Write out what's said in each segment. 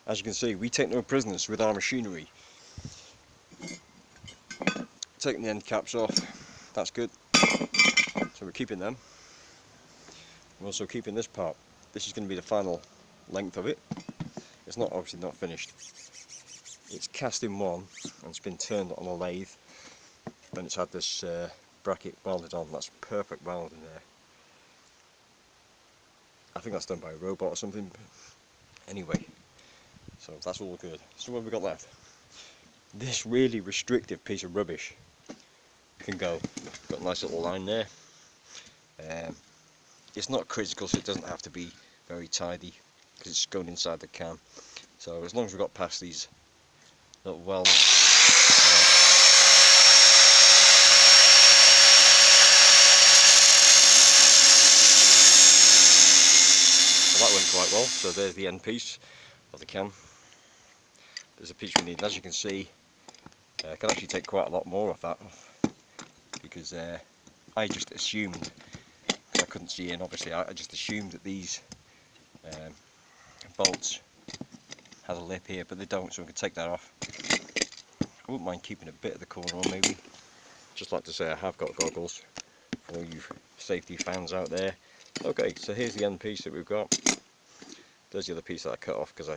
As you can see, we take no prisoners with our machinery. Taking the end caps off, that's good. So we're keeping them. We're also keeping this part. This is going to be the final length of it. It's not obviously not finished. It's cast in one and it's been turned on a lathe. Then it's had this bracket welded on. That's perfect weld in there. I think that's done by a robot or something. Anyway, so that's all good. So what have we got left? This really restrictive piece of rubbish can go. Got a nice little line there. It's not critical, so it doesn't have to be very tidy because it's going inside the cam. So as long as we've got past these little welds, well, that went quite well. So there's the end piece of the cam. There's a piece we need, and as you can see, I can actually take quite a lot more of that off because I just assumed, I couldn't see in obviously, I just assumed that these bolts had a lip here, but they don't, so we can take that off. I wouldn't mind keeping a bit of the corner on maybe. Just like to say I have got goggles for all you safety fans out there. Okay, so here's the end piece that we've got. There's the other piece that I cut off because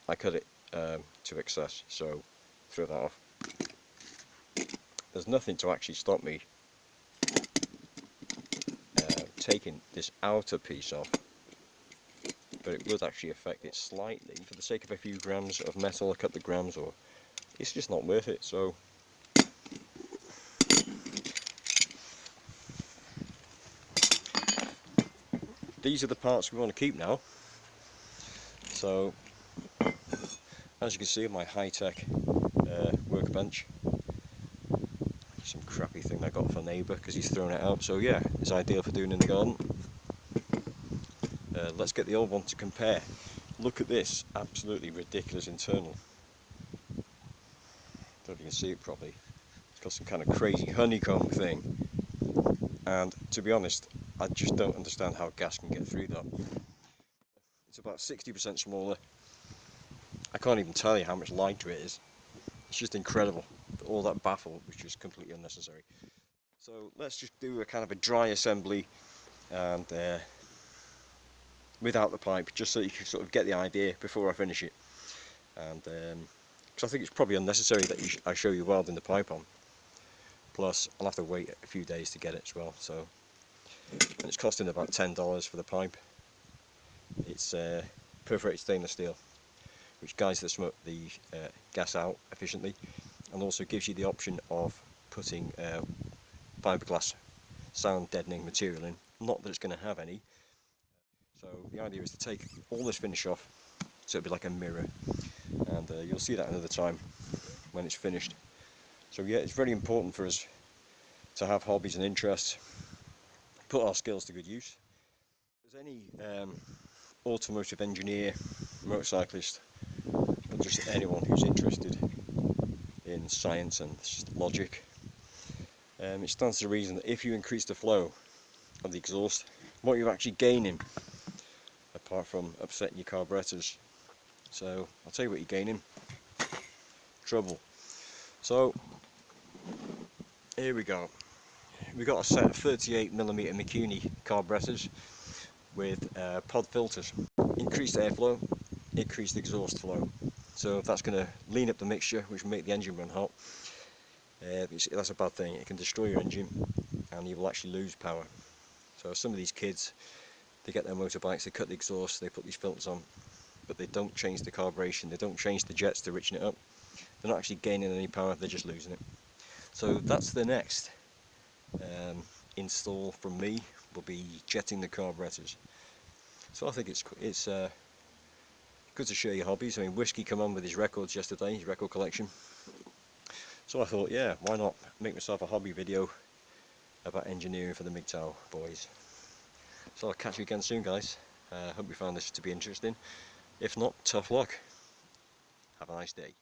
I cut it to excess, so throw that off. There's nothing to actually stop me taking this outer piece off, but it would actually affect it slightly. For the sake of a few grams of metal, I cut the grams, or it's just not worth it. So these are the parts we want to keep now. So as you can see, my high-tech workbench, some crappy thing I got off a neighbour because he's thrown it out, so yeah, it's ideal for doing in the garden. Let's get the old one to compare. Look at this, absolutely ridiculous internal. Don't know if you can see it properly. It's got some kind of crazy honeycomb thing, and to be honest, I just don't understand how gas can get through that. It's about 60% smaller. I can't even tell you how much lighter it is. It's just incredible. All that baffle was just completely unnecessary. So let's just do a kind of a dry assembly and without the pipe, just so you can sort of get the idea before I finish it. And because I think it's probably unnecessary that I show you welding the pipe on. Plus I'll have to wait a few days to get it as well. So, and it's costing about $10 for the pipe. It's perforated stainless steel, which guides the gas out efficiently, and also gives you the option of putting fiberglass sound deadening material in. Not that it's going to have any. So the idea is to take all this finish off, so it'll be like a mirror, and you'll see that another time when it's finished. So yeah, it's very important for us to have hobbies and interests, put our skills to good use. If there's any automotive engineer, motorcyclist, or just anyone who's interested in science and logic, it stands to reason that if you increase the flow of the exhaust, what you're actually gaining, apart from upsetting your carburettors. So I'll tell you what you're gaining: trouble. So here we go. We've got a set of 38mm Mikuni carburettors with pod filters. Increased airflow, increased exhaust flow. So that's going to lean up the mixture, which will make the engine run hot. That's a bad thing. It can destroy your engine and you will actually lose power. So some of these kids, they get their motorbikes, they cut the exhaust, they put these filters on, but they don't change the carburation, they don't change the jets to richen it up. They're not actually gaining any power, they're just losing it. So that's the next install from me, will be jetting the carburettors. So I think it's good to share your hobbies. I mean, Whiskey came on with his records yesterday, his record collection. So I thought, yeah, why not make myself a hobby video about engineering for the MGTOW boys. So I'll catch you again soon, guys. Hope you found this to be interesting. If not, tough luck. Have a nice day.